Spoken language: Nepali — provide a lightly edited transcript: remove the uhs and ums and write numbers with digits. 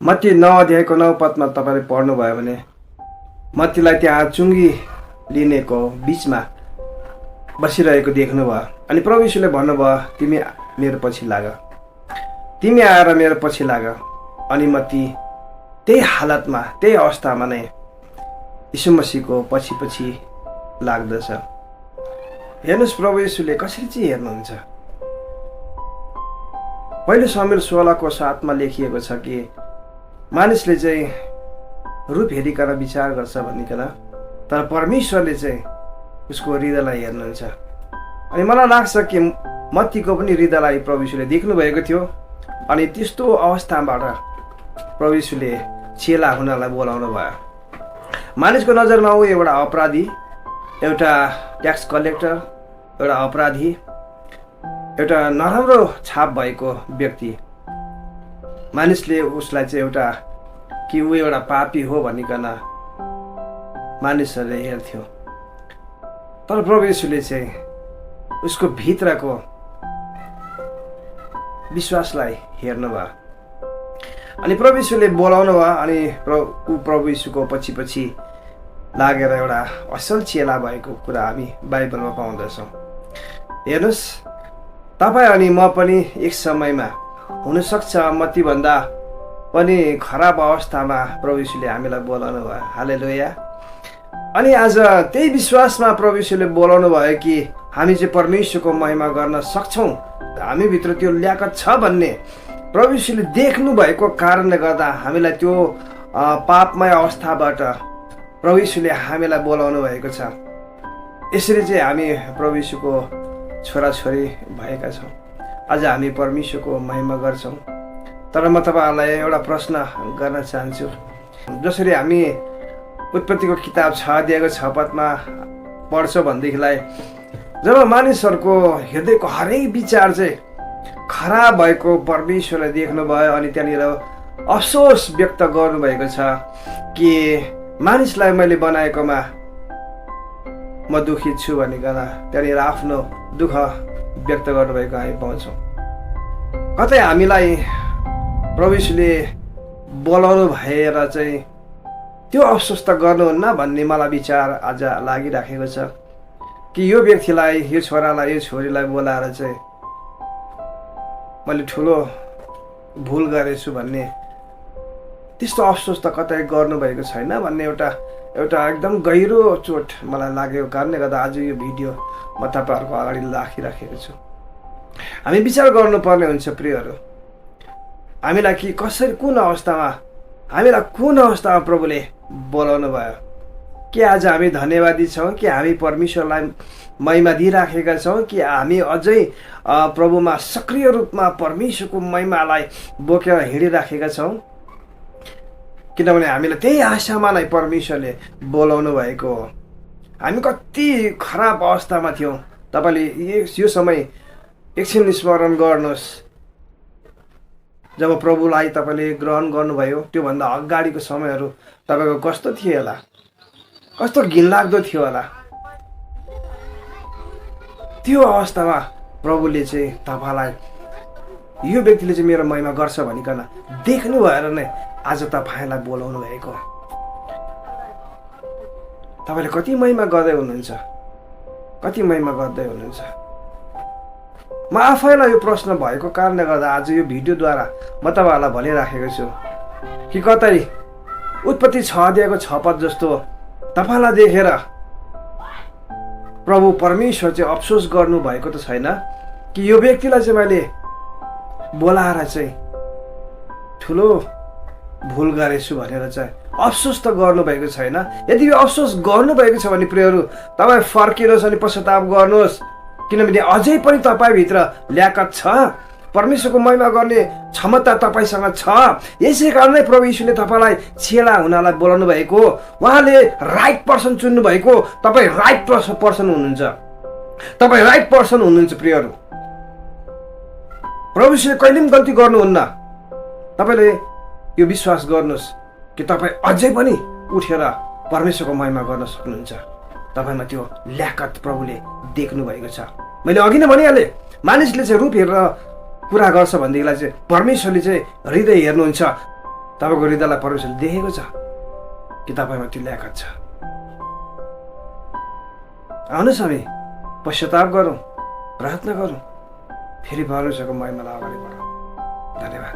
मत्ती 9 अध्यायको 9 पदमा तपाईँले पढ्नुभयो भने मत्तीलाई त्यहाँ चुङ्गी लिनेको बिचमा बसिरहेको देख्नुभयो अनि प्रभु यीशुले भन्नुभयो, तिमी मेरो पछि लाग, तिमी आएर मेरो पछि लाग। अनि मत्ती त्यही हालतमा त्यही अवस्थामा नै यीशु मसीहको पछि पछि लाग्दछ। हेर्नुहोस् प्रभु यीशुले कसरी चाहिँ हेर्नुहुन्छ। पहिलो शमूएल 16:7 लेखिएको छ कि मानिसले चाहिँ रूप हेरिकन विचार गर्छ भनिकन, तर परमेश्वरले चाहिँ उसको हृदयलाई हेर्नुहुन्छ। अनि मलाई लाग्छ कि मत्तीको पनि हृदयलाई प्रभु यीशुले देख्नुभएको थियो अनि त्यस्तो अवस्थाबाट प्रभु यीशुले चेला हुनलाई बोलाउनु भयो। मानिसको नजरमा ऊ एउटा अपराधी, एउटा ट्याक्स कलेक्टर, एउटा अपराधी, एउटा नराम्रो छाप भएको व्यक्ति। मानिसले उसलाई चाहिँ एउटा कि ऊ एउटा पापी हो भनिकन मानिसहरूले हेर्थ्यो। तर प्रभु यीशुले चाहिँ उसको भित्रको विश्वासलाई हेर्नुभयो अनि प्रभु यीशुले बोलाउनु भयो अनि प्रभु यीशुको पछि पछि लागेर एउटा असल चेला भएको कुरा हामी बाइबलमा पाउँदछौँ। हेर्नुहोस्, तपाईँ अनि म पनि एक समयमा हुनसक्छ मत्तीभन्दा पनि खराब अवस्थामा प्रभु यीशुले हामीलाई बोलाउनु भयो। हालेलुया। अनि आज त्यही विश्वासमा प्रभु यीशुले बोलाउनु भयो कि हामी चाहिँ परमेश्वरको महिमा गर्न सक्छौँ, हामीभित्र त्यो ल्याकत छ भन्ने प्रभु यीशुले देख्नु भएको कारणले गर्दा हामीलाई त्यो पापमय अवस्थाबाट प्रभु यीशुले हामीलाई बोलाउनु भएको छ। यसरी चाहिँ हामी प्रभु यीशुको छोराछोरी भएका छौँ। आज हामी परमेश्वरको महिमा गर्छौँ। तर म तपाईँहरूलाई एउटा प्रश्न गर्न चाहन्छु। जसरी हामी उत्पत्तिको किताब 6 अध्यायको 6 पदमा पढ्छौँ भनेदेखिलाई जब मानिसहरूको हृदयको हरेक विचार चाहिँ खराब भएको परमेश्वरले देख्नुभयो अनि त्यहाँनिर अफसोस व्यक्त गर्नुभएको छ कि मानिसलाई मैले बनाएकोमा म दुखित छु भनिकन त्यहाँनिर आफ्नो दुःख व्यक्त गर्नुभएको हामी पाउँछौँ। कतै हामीलाई प्रभु यीशुले बोलाउनु भएर चाहिँ त्यो अफसोस त गर्नुहुन्न भन्ने मलाई विचार आज लागिराखेको छ कि यो व्यक्तिलाई, यो छोरालाई, यो छोरीलाई बोलाएर चाहिँ मैले ठुलो भुल गरेछु भन्ने त्यस्तो अफसोस त कतै गर्नुभएको छैन भन्ने एउटा एकदम गहिरो चोट मलाई लागेको कारणले गर्दा आज यो भिडियो म तपाईँहरूको अगाडि राखिराखेको छु। हामी विचार गर्नुपर्ने हुन्छ प्रियहरू, हामीलाई कि कसरी हामीलाई कुन अवस्थामा प्रभुले बोलाउनु भयो। के आज हामी धन्यवादी छौँ कि हामी परमेश्वरलाई महिमा दिइराखेका छौँ कि हामी अझै प्रभुमा सक्रिय रूपमा परमेश्वरको महिमालाई बोकेर हिँडिराखेका छौँ। किनभने हामीलाई त्यही आशामा नै परमेश्वरले बोलाउनु भएको हो। हामी कति खराब अवस्थामा थियौँ। तपाईँले यो समय एकछिन स्मरण गर्नुहोस्, जब प्रभुलाई तपाईँले ग्रहण गर्नुभयो त्योभन्दा अगाडिको समयहरू तपाईँको कस्तो थियो होला, कस्तो घिनलाग्दो थियो होला। त्यो अवस्थामा प्रभुले चाहिँ तपाईँलाई यो व्यक्तिले चाहिँ मेरो महिमा गर्छ भनिकन देख्नु भएर नै आज तपाईँलाई बोलाउनु भएको। तपाईँले कति महिमा गर्दै हुनुहुन्छ, कति महिमा गर्दै हुनुहुन्छ। म आफैलाई यो प्रश्न भएको कारणले गर्दा आज यो भिडियोद्वारा म तपाईँहरूलाई भनिराखेको छु कि कतै उत्पत्ति 6 अध्यायको 6 पद जस्तो तपाईँलाई देखेर प्रभु परमेश्वर चाहिँ अफसोस गर्नु भएको त छैन कि यो व्यक्तिलाई चाहिँ मैले बोलाएर चाहिँ ठुलो भुल गरेछु भनेर चाहिँ अफसोस त गर्नुभएको छैन। यदि यो अफसोस गर्नुभएको छ भने प्रियहरू तपाईँ फर्किनुहोस् अनि पश्चाताप गर्नुहोस्, किनभने अझै पनि तपाईँभित्र ल्याकत छ, परमेश्वरको महिमा गर्ने क्षमता तपाईँसँग छ। यसै कारणले प्रभु यीशुले तपाईँलाई चेला हुनलाई बोलाउनु भएको। उहाँले राइट पर्सन चुन्नु भएको। तपाईँ राइट पर्सन हुनुहुन्छ, तपाईँ राइट पर्सन हुनुहुन्छ प्रियहरू। प्रभु यीशुले कहिले पनि गल्ती गर्नुहुन्न। तपाईँले यो विश्वास गर्नुहोस् कि तपाईँ अझै पनि उठेर परमेश्वरको महिमा गर्न सक्नुहुन्छ। तपाईँमा त्यो ल्याकत प्रभुले देख्नु भएको छ। मैले अघि नै भनिहालेँ, मानिसले चाहिँ रूप हेरेर कुरा गर्छ भनेदेखिलाई चाहिँ परमेश्वरले चाहिँ हृदय हेर्नुहुन्छ। तपाईँको हृदयलाई परमेश्वरले देखेको छ कि तपाईँमा त्यो ल्याकत छ। आउनुहोस् हामी पश्चाताप गरौँ, प्रार्थना गरौँ, फेरि परमेश्वरको महिमालाई अगाडि बढाउँ। धन्यवाद।